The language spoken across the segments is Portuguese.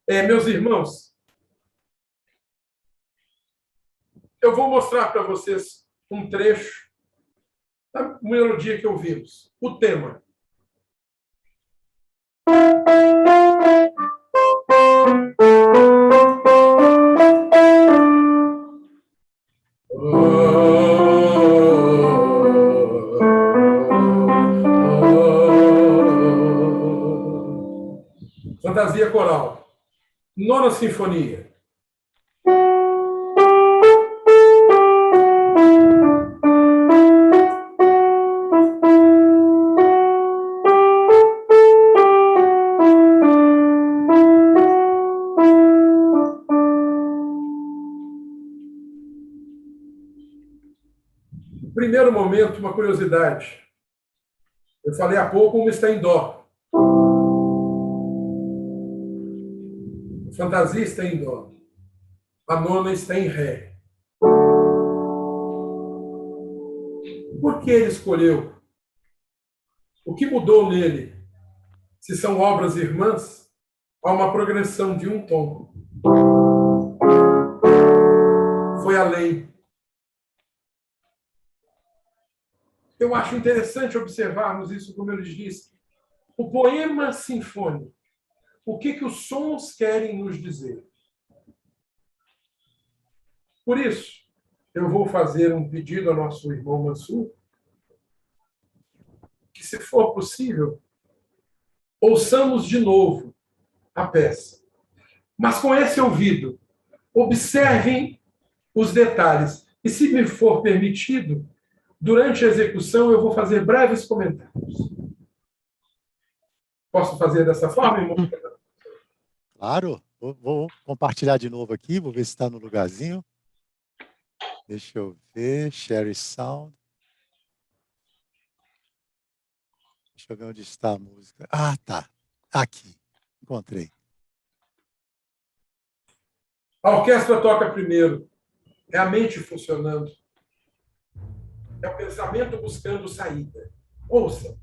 Meus irmãos, eu vou mostrar para vocês um trecho da melodia que ouvimos. O tema. Fantasia coral. Nona Sinfonia. No primeiro momento, uma curiosidade. Eu falei há pouco, uma está em dó. A fantasia está em dó. A nona está em ré. Por que ele escolheu? O que mudou nele? Se são obras irmãs, há uma progressão de um tom. Foi além. Eu acho interessante observarmos isso, como eu lhes disse. O poema sinfônico. O que os sons querem nos dizer? Por isso, eu vou fazer um pedido ao nosso irmão Mansur, que, se for possível, ouçamos de novo a peça. Mas com esse ouvido, observem os detalhes. E, se me for permitido, durante a execução, eu vou fazer breves comentários. Posso fazer dessa forma, irmão? Claro. Vou compartilhar de novo aqui, vou ver se está no lugarzinho. Deixa eu ver. Share sound. Deixa eu ver onde está a música. Ah, tá. Aqui. Encontrei. A orquestra toca primeiro. É a mente funcionando. É o pensamento buscando saída. Ouça.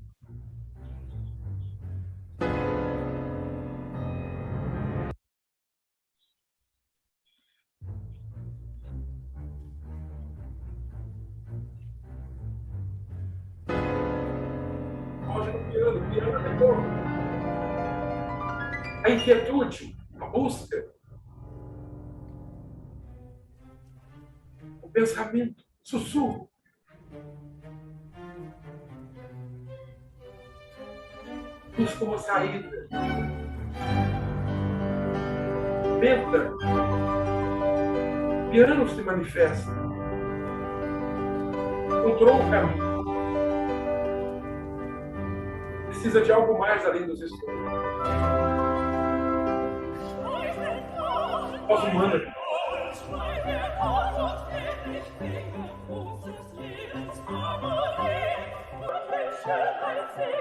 O piano é todo. A inquietude, a busca, o pensamento, sussurro. Busca uma saída. Tenta. O piano se manifesta. Encontrou um caminho. Precisa de algo mais além dos estudos. Voz humana.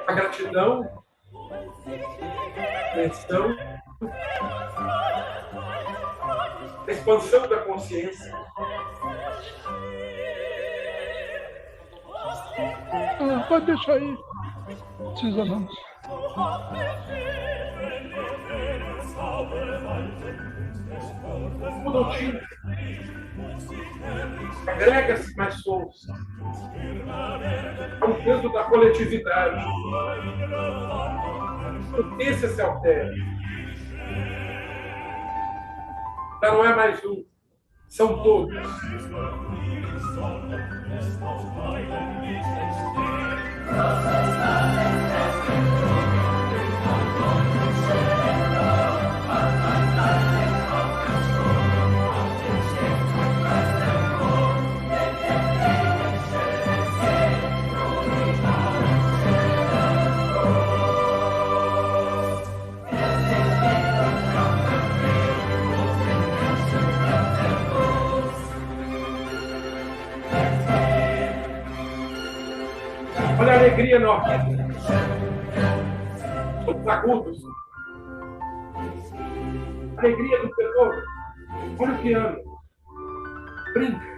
A gratidão, a atenção, a expansão da consciência. Pode deixar aí. Precisa não. Muda o timbre. Agrega-se mais sons. É um canto da coletividade. Potência se altera. Já não é mais um. São todos. Olha a alegria na orquestra. Os agudos. A alegria do tenor. Olha o piano. Brinca.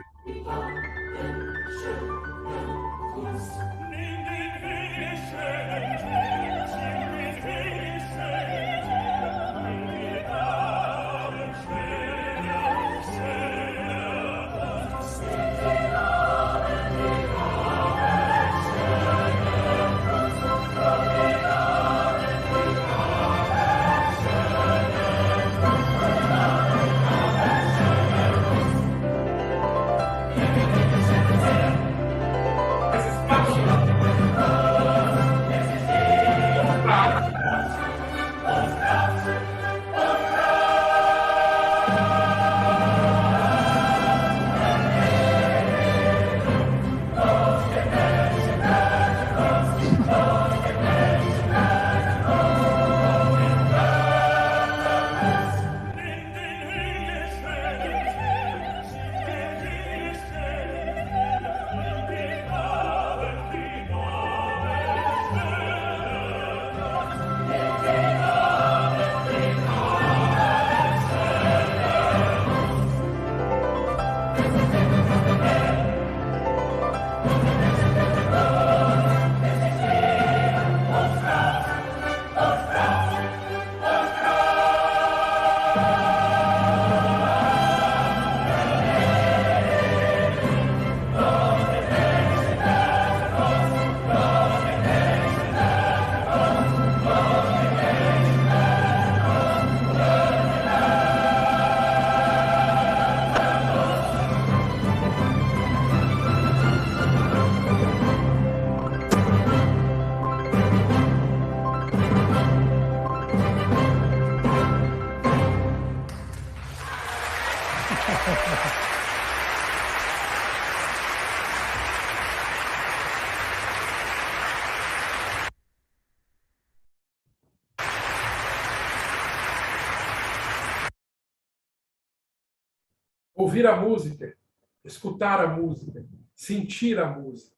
Ouvir a música, escutar a música, sentir a música.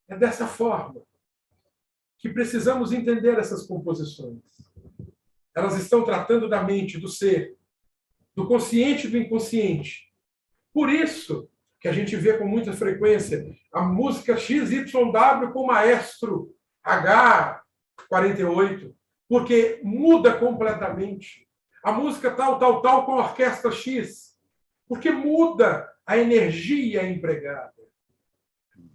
É dessa forma que precisamos entender essas composições. Elas estão tratando da mente, do ser, do consciente e do inconsciente. Por isso que a gente vê com muita frequência a música XYW com maestro H48, porque muda completamente. A música tal, tal, tal com a orquestra X, porque muda a energia empregada.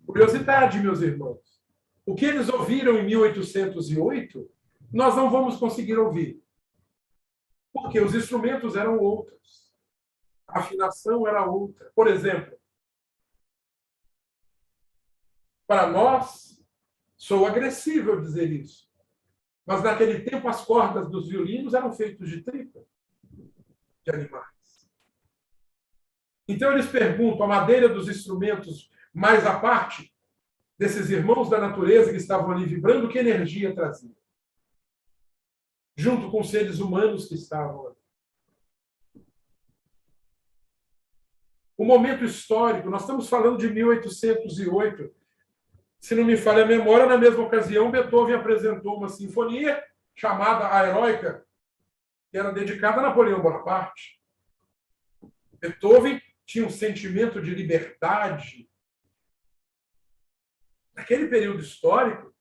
Curiosidade, meus irmãos. O que eles ouviram em 1808, nós não vamos conseguir ouvir. Porque os instrumentos eram outros. A afinação era outra. Por exemplo, para nós, sou agressivo eu dizer isso, mas naquele tempo as cordas dos violinos eram feitas de tripa de animais. Então eles perguntam, a madeira dos instrumentos, mais à parte desses irmãos da natureza que estavam ali vibrando, que energia trazia? Junto com os seres humanos que estavam ali. O momento histórico, nós estamos falando de 1808. Se não me falha a memória, na mesma ocasião, Beethoven apresentou uma sinfonia chamada A Heroica, que era dedicada a Napoleão Bonaparte. Beethoven tinha um sentimento de liberdade. Naquele período histórico,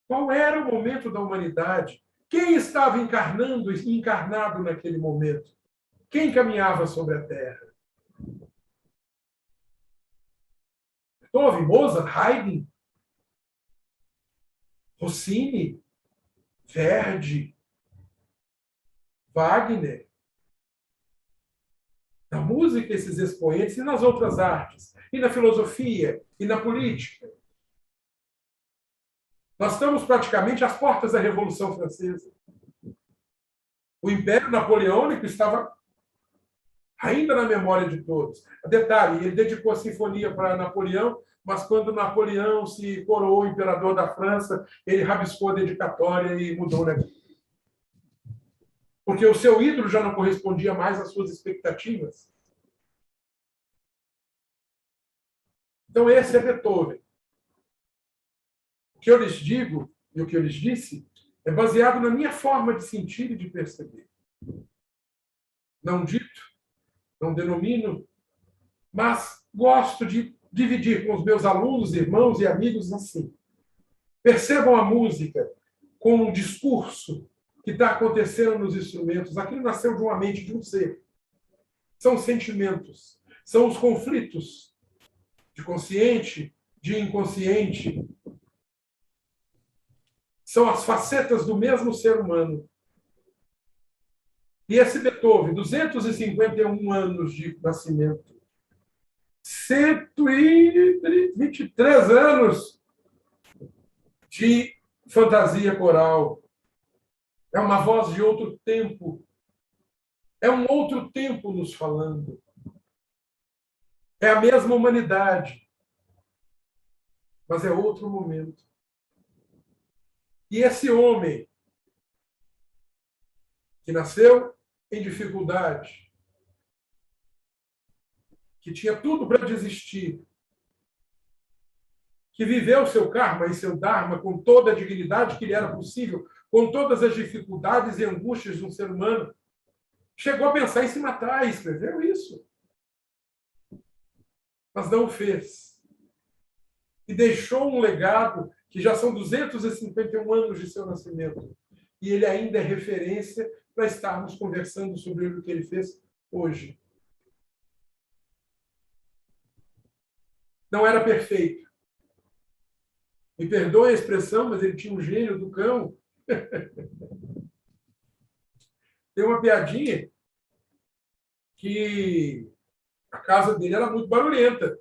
qual era o momento da humanidade? Quem estava encarnado naquele momento? Quem caminhava sobre a Terra? Beethoven, Mozart, Haydn, Rossini, Verdi, Wagner. Na música, esses expoentes, e nas outras artes, e na filosofia, e na política. Nós estamos praticamente às portas da Revolução Francesa. O Império Napoleônico estava ainda na memória de todos. Detalhe, ele dedicou a sinfonia para Napoleão, mas quando Napoleão se coroou imperador da França, ele rabiscou a dedicatória e mudou, né? Porque o seu ídolo já não correspondia mais às suas expectativas. Então, esse é Beethoven. O que eu lhes digo e o que eu lhes disse é baseado na minha forma de sentir e de perceber. Não dito, não denomino, mas gosto de dividir com os meus alunos, irmãos e amigos assim. Percebam a música como um discurso que está acontecendo nos instrumentos. Aquilo nasceu de uma mente de um ser. São sentimentos, são os conflitos de consciente, de inconsciente. São as facetas do mesmo ser humano. E esse Beethoven, 251 anos de nascimento, 123 anos de fantasia coral. É uma voz de outro tempo. É um outro tempo nos falando. É a mesma humanidade, mas é outro momento. E esse homem que nasceu em dificuldade, que tinha tudo para desistir, que viveu seu karma e seu dharma com toda a dignidade que lhe era possível, com todas as dificuldades e angústias de um ser humano, chegou a pensar em se matar, escreveu isso. Mas não o fez. E deixou um legado que já são 251 anos de seu nascimento. E ele ainda é referência para estarmos conversando sobre o que ele fez hoje. Não era perfeito. Me perdoe a expressão, mas ele tinha um gênio do cão. Tem uma piadinha que a casa dele era muito barulhenta,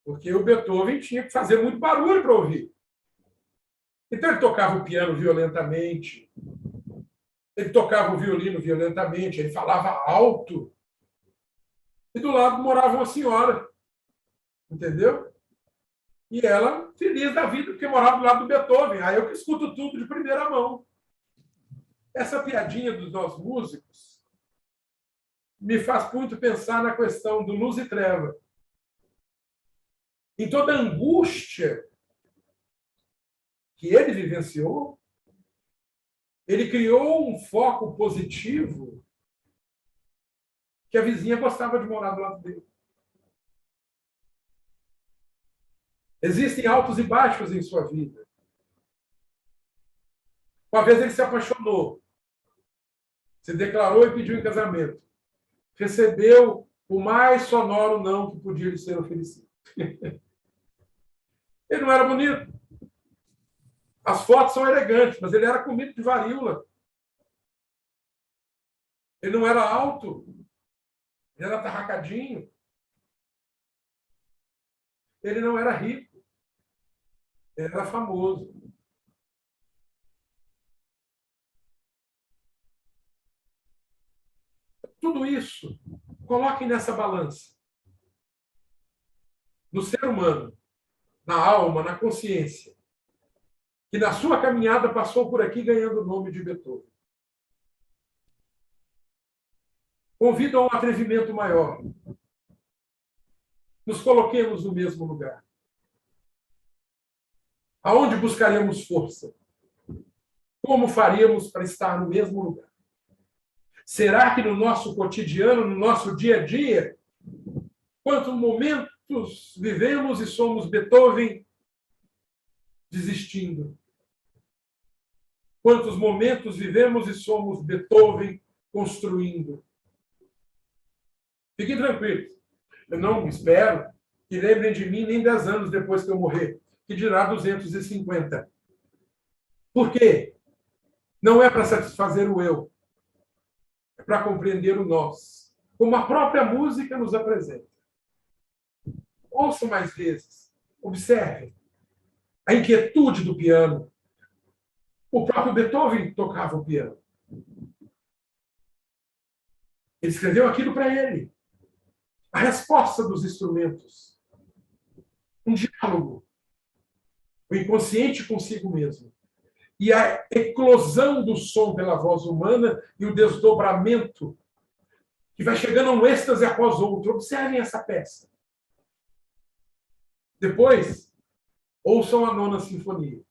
porque o Beethoven tinha que fazer muito barulho para ouvir. Então ele tocava o piano violentamente, ele tocava o violino violentamente, ele falava alto. E do lado morava uma senhora, entendeu? E ela feliz da vida, porque morava do lado do Beethoven. Aí eu que escuto tudo de primeira mão. Essa piadinha dos nós músicos me faz muito pensar na questão do luz e treva. Em toda a angústia que ele vivenciou, ele criou um foco positivo que a vizinha gostava de morar do lado dele. Existem altos e baixos em sua vida. Uma vez ele se apaixonou, se declarou e pediu em casamento. Recebeu o mais sonoro não que podia lhe ser oferecido. Ele não era bonito. As fotos são elegantes, mas ele era comido de varíola. Ele não era alto. Ele era atarracadinho. Ele não era rico. Ele era famoso. Tudo isso, coloquem nessa balança. No ser humano, na alma, na consciência, que na sua caminhada passou por aqui ganhando o nome de Beethoven. Convido a um atrevimento maior. Nos coloquemos no mesmo lugar. Aonde buscaremos força? Como faríamos para estar no mesmo lugar? Será que no nosso cotidiano, no nosso dia a dia, quantos momentos vivemos e somos Beethoven desistindo? Quantos momentos vivemos e somos Beethoven construindo? Fiquem tranquilos. Eu não espero que lembrem de mim nem 10 anos depois que eu morrer, que dirá 250. Por quê? Não é para satisfazer o eu, é para compreender o nós, como a própria música nos apresenta. Ouçam mais vezes, observem a inquietude do piano. O próprio Beethoven tocava o piano. Ele escreveu aquilo para ele. A resposta dos instrumentos. Um diálogo. O inconsciente consigo mesmo. E a eclosão do som pela voz humana e o desdobramento que vai chegando a um êxtase após outro. Observem essa peça. Depois, ouçam a Nona Sinfonia.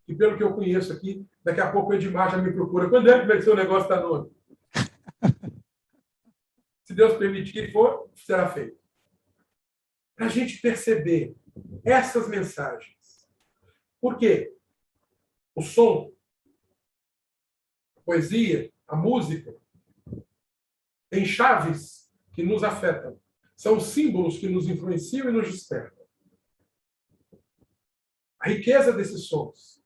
Que, pelo que eu conheço aqui, daqui a pouco o Edmar já me procura. Quando é que vai ser o negócio da Nona? Se Deus permitir que for, será feito. Para a gente perceber essas mensagens. Por quê? O som, a poesia, a música, tem chaves que nos afetam. São símbolos que nos influenciam e nos despertam. A riqueza desses sons,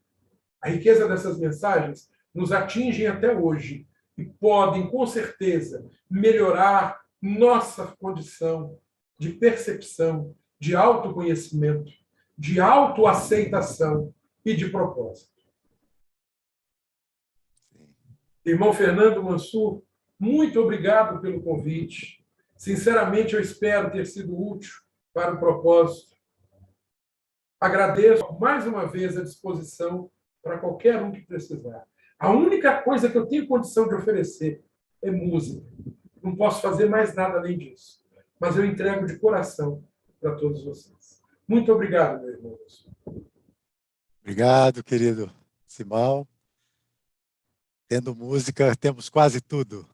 a riqueza dessas mensagens nos atingem até hoje e podem, com certeza, melhorar nossa condição de percepção, de autoconhecimento, de autoaceitação e de propósito. Irmão Fernando Mansur, muito obrigado pelo convite. Sinceramente, eu espero ter sido útil para o propósito. Agradeço mais uma vez a disposição para qualquer um que precisar. A única coisa que eu tenho condição de oferecer é música. Não posso fazer mais nada além disso. Mas eu entrego de coração para todos vocês. Muito obrigado, meu irmão. Obrigado, querido Simão. Tendo música, temos quase tudo.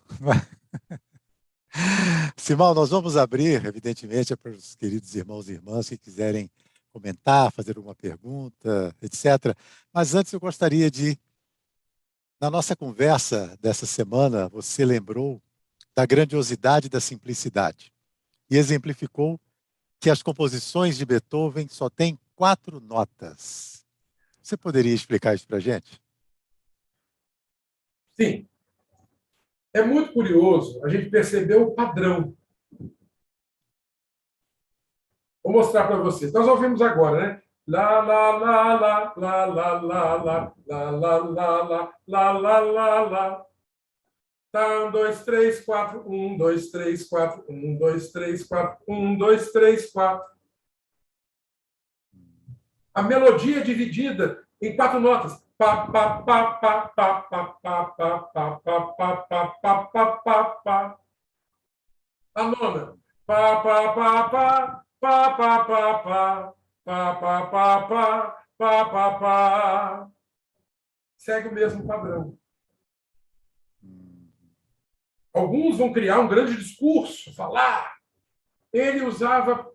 Simão, nós vamos abrir, evidentemente, para os queridos irmãos e irmãs que quiserem comentar, fazer alguma pergunta, etc. Mas antes eu gostaria de, Na nossa conversa dessa semana, você lembrou da grandiosidade da simplicidade e exemplificou que as composições de Beethoven só têm 4 notas. Você poderia explicar isso para a gente? Sim. É muito curioso a gente perceber o padrão. Vou mostrar para vocês. Nós ouvimos agora, né? Lá, lá, lá, lá, lá, lá, lá, lá, lá, lá, lá, lá, lá, lá, lá, lá. Tá, 1, 2, 3, 4, 1, 2, 3, 4, 1, 2, 3, 4, 1, 2, 3, 4. A melodia é dividida em 4 notas. Pá, pá, pá, pá, pá, pá, pá, pá, pá, pá, pá, pá, pá, pá, pá, pá. A nona. Pá, pá, pá, pá, pá, pá, pá, pá, pá, pá, pá, pá, pá, pá, pá. Segue o mesmo padrão. Alguns vão criar um grande discurso, falar. Ele usava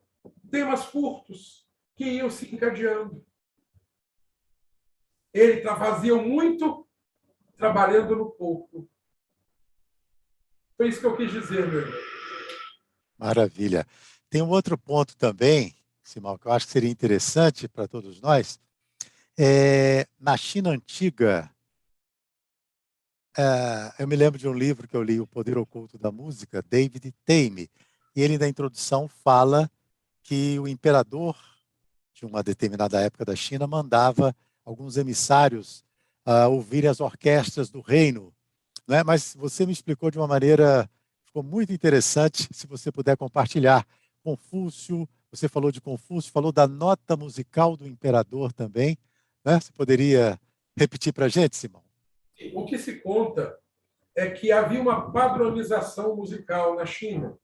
temas curtos que iam se encadeando. Ele fazia muito trabalhando no pouco. Foi isso que eu quis dizer, meu irmão. Maravilha. Tem um outro ponto também, Simão, que eu acho que seria interessante para todos nós. Na China Antiga, eu me lembro de um livro que eu li, O Poder Oculto da Música, David Tame, e ele, na introdução, fala que o imperador de uma determinada época da China mandava alguns emissários ouvirem as orquestras do reino, né? Mas você me explicou de uma maneira, ficou muito interessante, se você puder compartilhar. Confúcio, você falou de Confúcio, falou da nota musical do imperador também, né? Você poderia repetir para a gente, Simão? O que se conta é que havia uma padronização musical na China.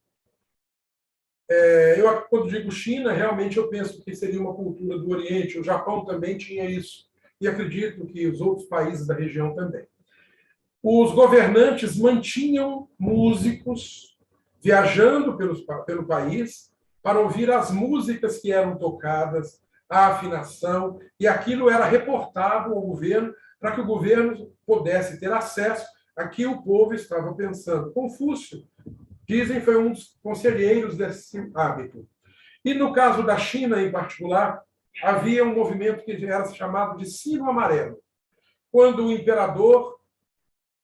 Quando digo China, realmente eu penso que seria uma cultura do Oriente. O Japão também tinha isso. E acredito que os outros países da região também. Os governantes mantinham músicos viajando pelo país para ouvir as músicas que eram tocadas, a afinação, e aquilo era reportado ao governo para que o governo pudesse ter acesso a que o povo estava pensando. Confúcio, dizem, foi um dos conselheiros desse hábito. E no caso da China, em particular, havia um movimento que era chamado de Sino Amarelo. Quando o imperador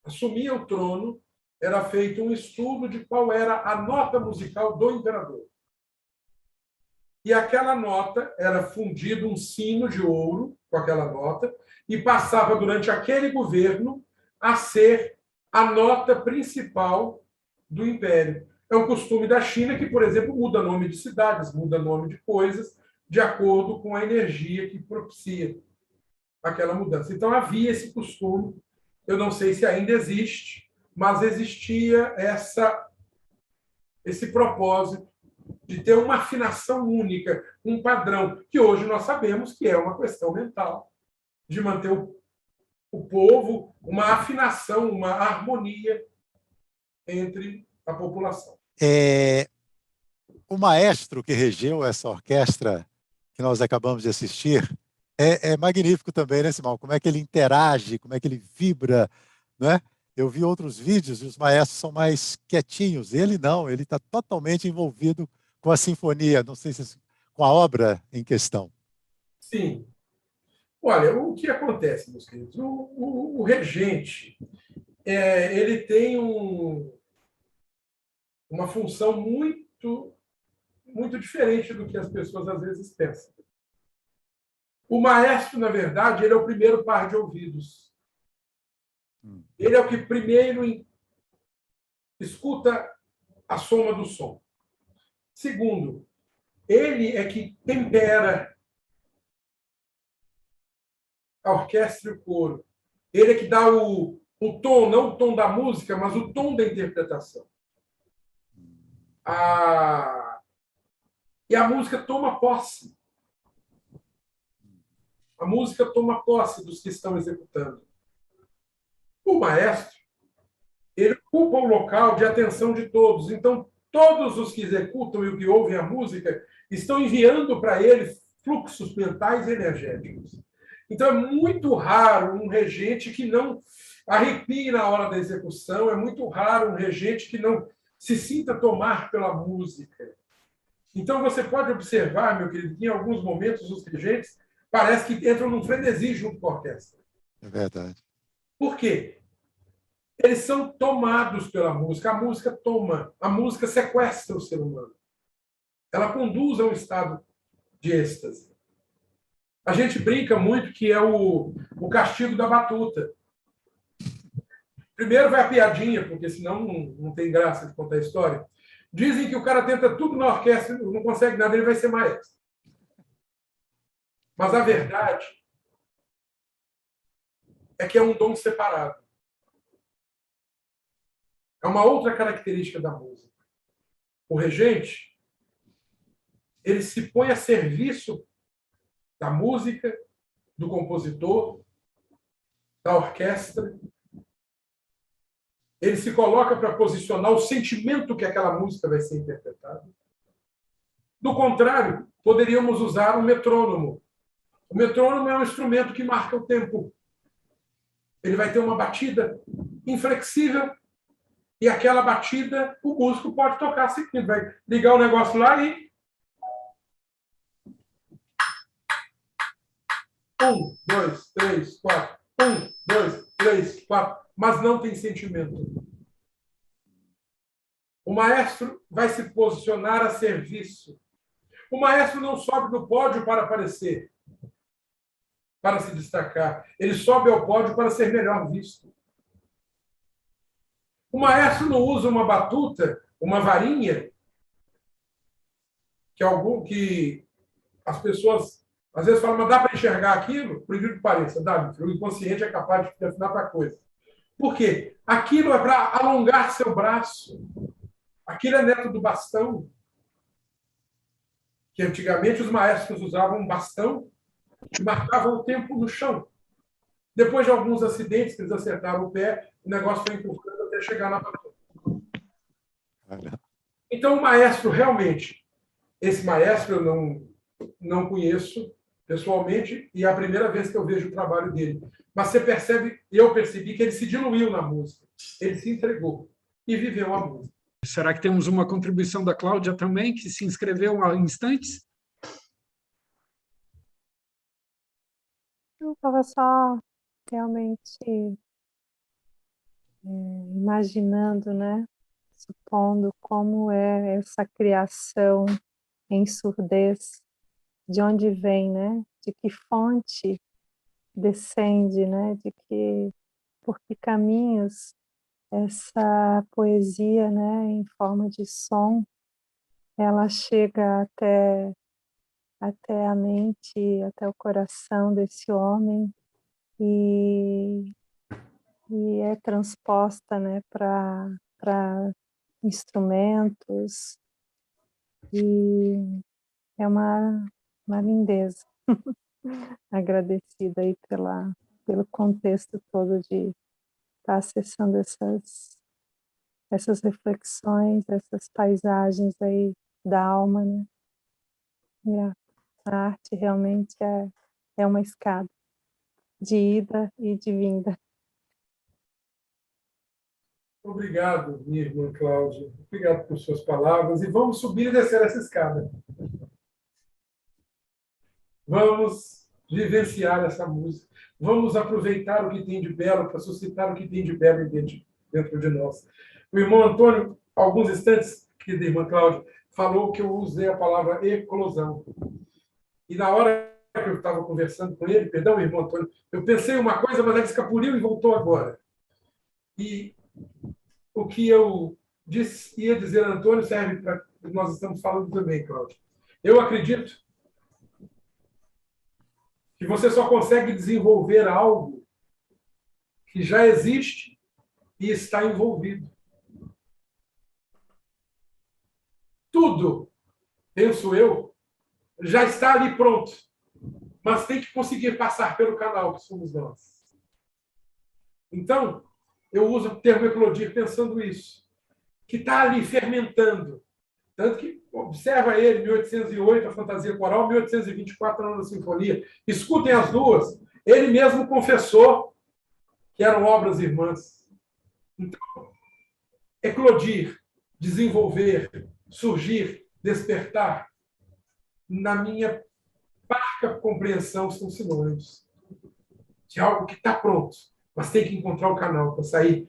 assumia o trono, era feito um estudo de qual era a nota musical do imperador. E aquela nota era fundido um sino de ouro com aquela nota e passava durante aquele governo a ser a nota principal do império. É um costume da China que, por exemplo, muda nome de cidades, muda nome de coisas, de acordo com a energia que propicia aquela mudança. Então, havia esse costume, eu não sei se ainda existe, mas existia esse propósito de ter uma afinação única, um padrão, que hoje nós sabemos que é uma questão mental, de manter o povo, uma afinação, uma harmonia entre a população. O maestro que regeu essa orquestra que nós acabamos de assistir é magnífico também, né, Simão? Como é que ele interage, como é que ele vibra, né? Eu vi outros vídeos e os maestros são mais quietinhos. Ele não, ele está totalmente envolvido com a sinfonia, não sei se com a obra em questão. Sim. Olha, o que acontece, meus queridos? O regente ele tem uma função muito, muito diferente do que as pessoas às vezes pensam. O maestro, na verdade, ele é o primeiro par de ouvidos. Ele é o que primeiro escuta a soma do som. Segundo, ele é que tempera a orquestra e o coro. Ele é que dá o tom, não o tom da música, mas o tom da interpretação. E a música toma posse. A música toma posse dos que estão executando. O maestro, ele ocupa o local de atenção de todos. Então, todos os que executam e o que ouvem a música estão enviando para ele fluxos mentais e energéticos. Então, é muito raro um regente que não arrepie na hora da execução. É muito raro um regente que não se sinta tomar pela música. Então, você pode observar, meu querido, que em alguns momentos os regentes parece que entram num frenesi junto com a orquestra. É verdade. Por quê? Eles são tomados pela música. A música toma, a música sequestra o ser humano. Ela conduz a um estado de êxtase. A gente brinca muito que é o castigo da batuta. Primeiro vai a piadinha, porque senão não tem graça de contar a história. Dizem que o cara tenta tudo na orquestra, não consegue nada, ele vai ser maestro. Mas a verdade é que é um dom separado. É uma outra característica da música. O regente, ele se põe a serviço da música, do compositor, da orquestra. Ele se coloca para posicionar o sentimento que aquela música vai ser interpretada. Do contrário, poderíamos usar um metrônomo. O metrônomo é um instrumento que marca o tempo. Ele vai ter uma batida inflexível e aquela batida o músico pode tocar seguindo. Vai ligar o negócio lá e... 1, 2, 3, 4. 1, 2, 3, 4. Mas não tem sentimento. O maestro vai se posicionar a serviço. O maestro não sobe no pódio para aparecer, para se destacar. Ele sobe ao pódio para ser melhor visto. O maestro não usa uma batuta, uma varinha, que as pessoas às vezes falam, mas dá para enxergar aquilo? Por incrível que pareça, dá. O inconsciente é capaz de afinar para a coisa. Por quê? Aquilo é para alongar seu braço. Aquilo é neto do bastão. Que antigamente os maestros usavam um bastão e marcavam o tempo no chão. Depois de alguns acidentes que eles acertaram o pé, o negócio foi empurrando até chegar na batuta. Então, o maestro, realmente, esse maestro eu não conheço pessoalmente e é a primeira vez que eu vejo o trabalho dele. Mas você percebe, eu percebi que ele se diluiu na música. Ele se entregou e viveu a música. Será que temos uma contribuição da Cláudia também, que se inscreveu há instantes? Eu estava só realmente imaginando, né? Supondo como é essa criação em surdez, de onde vem, né? De que fonte descende, né? Por que caminhos essa poesia, né? Em forma de som, ela chega até a mente, até o coração desse homem e é transposta, né? Para instrumentos e é uma lindeza. Agradecida aí pelo contexto todo de estar acessando essas reflexões, essas paisagens aí da alma, né? E a arte realmente é uma escada de ida e de vinda. Obrigado, minha irmã Cláudia. Obrigado por suas palavras. E vamos subir e descer essa escada. Vamos vivenciar essa música. Vamos aproveitar o que tem de belo para suscitar o que tem de belo dentro de nós. O irmão Antônio, alguns instantes, querida irmã Cláudia, falou que eu usei a palavra eclosão. E na hora que eu estava conversando com ele, perdão, irmão Antônio, eu pensei uma coisa, mas ela escapuliu e voltou agora. E o que eu ia dizer a Antônio serve para o que nós estamos falando também, Cláudia. Eu acredito que você só consegue desenvolver algo que já existe e está envolvido. Tudo, penso eu, já está ali pronto, mas tem que conseguir passar pelo canal que somos nós. Então, eu uso o termo eclodir pensando isso, que está ali fermentando. Tanto que, observa ele, 1808, a fantasia coral, 1824, a nona sinfonia. Escutem as duas. Ele mesmo confessou que eram obras irmãs. Então, eclodir, desenvolver, surgir, despertar, na minha parca compreensão, são sinônimos de algo que está pronto, mas tem que encontrar o canal para sair.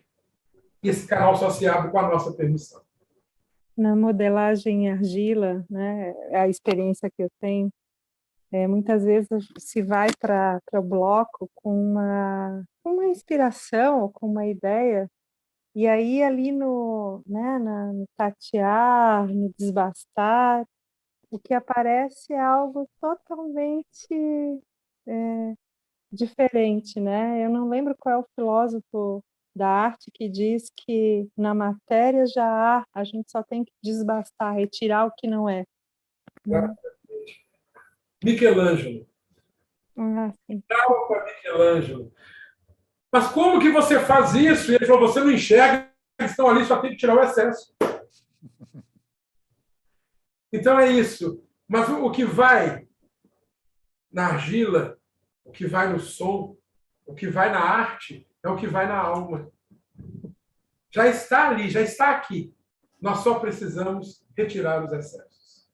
E esse canal só se abre com a nossa permissão. Na modelagem em argila, né, a experiência que eu tenho, muitas vezes se vai para o bloco com uma inspiração, com uma ideia, e aí ali no tatear, no desbastar, o que aparece é algo totalmente diferente, né? Eu não lembro qual é o filósofo da arte que diz que na matéria já há, a gente só tem que desbastar, retirar o que não é. Né? Michelangelo. Sim. Para Michelangelo. Mas como que você faz isso? E ele falou, você não enxerga, eles estão ali, só tem que tirar o excesso. Então é isso. Mas o que vai na argila, o que vai no som, o que vai na arte, é o que vai na alma. Já está ali, já está aqui. Nós só precisamos retirar os excessos.